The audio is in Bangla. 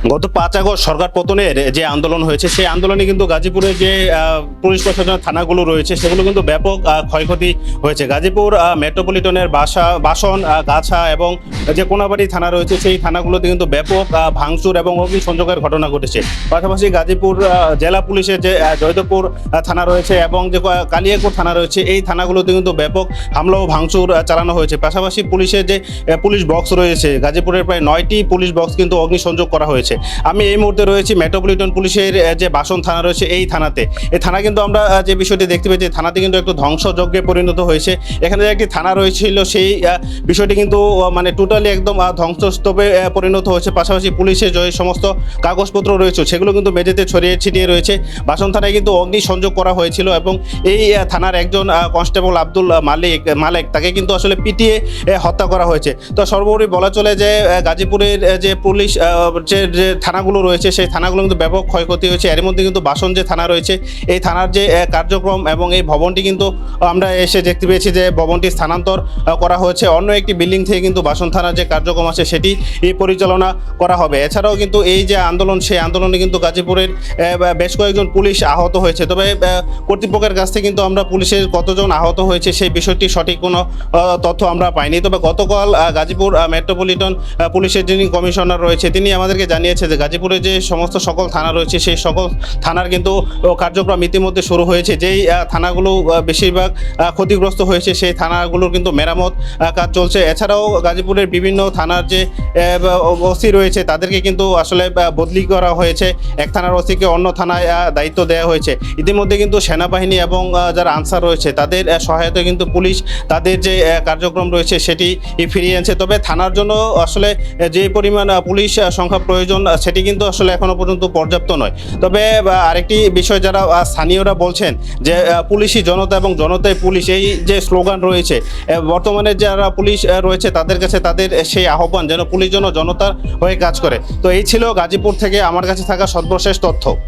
গত 5 আগস্ট সরকার পতনের যে আন্দোলন হয়েছে সেই আন্দোলনে কিন্তু গাজীপুরে যে পুলিশ প্রশাসনের থানাগুলো রয়েছে সেগুলো কিন্তু ব্যাপক ক্ষয়ক্ষতি হয়েছে। গাজীপুর মেট্রোপলিটনের বাসন, গাছা এবং যে কোনাবাড়ি থানা রয়েছে সেই থানাগুলোতে কিন্তু ব্যাপক ভাঙচুর এবং অগ্নিসংযোগের ঘটনা ঘটেছে। পাশাপাশি গাজীপুর জেলা পুলিশের যে জয়দেবপুর থানা রয়েছে এবং যে কালিয়াকৈর থানা রয়েছে এই থানাগুলোতে কিন্তু ব্যাপক হামলা ও ভাঙচুর চালানো হয়েছে। পাশাপাশি পুলিশের যে পুলিশ বক্স রয়েছে গাজীপুরের প্রায় 9টি পুলিশ বক্স কিন্তু অগ্নিসংযোগ করা হয়েছে। আমি এই মুহূর্তে রয়েছি মেট্রোপলিটন পুলিশের যে বাসন থানা রয়েছে এই থানাতে। এই থানা কিন্তু আমরা যে বিষয়টি দেখতে পেয়েছি থানাতে কিন্তু একটু ধ্বংসযজ্ঞে পরিণত হয়েছে। এখানে যে একটি থানা রয়েছিল সেই বিষয়টি কিন্তু মানে টোটালি একদম ধ্বংসস্তূপে পরিণত হয়েছে। পাশাপাশি পুলিশের যে সমস্ত কাগজপত্র রয়েছে সেগুলো কিন্তু মেঝেতে ছড়িয়ে ছিটিয়ে রয়েছে। বাসন থানায় কিন্তু অগ্নিসংযোগ করা হয়েছিল এবং এই থানার একজন কনস্টেবল আব্দুল মালেক তাকে কিন্তু আসলে পিটিয়ে হত্যা করা হয়েছে। তো সর্বোপরি বলা চলে যে গাজীপুরের যে পুলিশ যে থানাগুলো রয়েছে সেই থানাগুলো কিন্তু ব্যাপক ক্ষয়ক্ষতি হয়েছে। এর মধ্যে কিন্তু বাসন যে থানা রয়েছে এই থানার যে কার্যক্রম এবং এই ভবনটি কিন্তু আমরা এসে দেখতে পেয়েছি যে ভবনটি স্থানান্তর করা হয়েছে অন্য একটি বিল্ডিং থেকে। কিন্তু বাসন থানার যে কার্যক্রম আছে সেটি পরিচালনা করা হবে। এছাড়াও কিন্তু এই যে আন্দোলন সেই আন্দোলনে কিন্তু গাজীপুরের বেশ কয়েকজন পুলিশ আহত হয়েছে। তবে কর্তৃপক্ষের কাছ থেকে কিন্তু আমরা পুলিশের কতজন আহত হয়েছে সেই বিষয়টি সঠিক কোনো তথ্য আমরা পাইনি। তবে গতকাল গাজীপুর মেট্রোপলিটন পুলিশের যিনি কমিশনার রয়েছে তিনি আমাদেরকে জানিয়েছে যে গাজীপুরে যে সমস্ত সকল থানা রয়েছে সেই সকল থানার কিন্তু কার্যক্রম ইতিমধ্যে শুরু হয়েছে। যেই থানাগুলো বেশিরভাগ ক্ষতিগ্রস্ত হয়েছে সেই থানাগুলোর কিন্তু মেরামত কাজ চলছে। এছাড়াও গাজীপুরের বিভিন্ন থানার যে ওসি রয়েছে তাদেরকে কিন্তু আসলে বদলি করা হয়েছে। এক থানার ওসিকে অন্য থানায় দায়িত্ব দেওয়া হয়েছে। ইতিমধ্যে কিন্তু সেনাবাহিনী এবং যারা আনসার রয়েছে তাদের সহায়তায় কিন্তু পুলিশ তাদের যে কার্যক্রম রয়েছে সেটি ফিরিয়ে আনছে। তবে থানার জন্য আসলে যে পরিমাণ পুলিশ সংখ্যা প্রয়োজন সেটি কিন্তু আসলে এখনো পর্যন্ত পর্যাপ্ত নয়। তবে আরেকটি বিষয় যারা স্থানীয়রা বলছেন যে পুলিশই জনতা এবং জনতাই পুলিশ এই যে স্লোগান রয়েছে বর্তমানে যারা পুলিশ রয়েছে তাদের কাছে তাদের সেই আহ্বান যেন পুলিশ যেন জনতার হয়ে কাজ করে। তো এই ছিল গাজীপুর থেকে আমার কাছে থাকা সর্বশেষ তথ্য।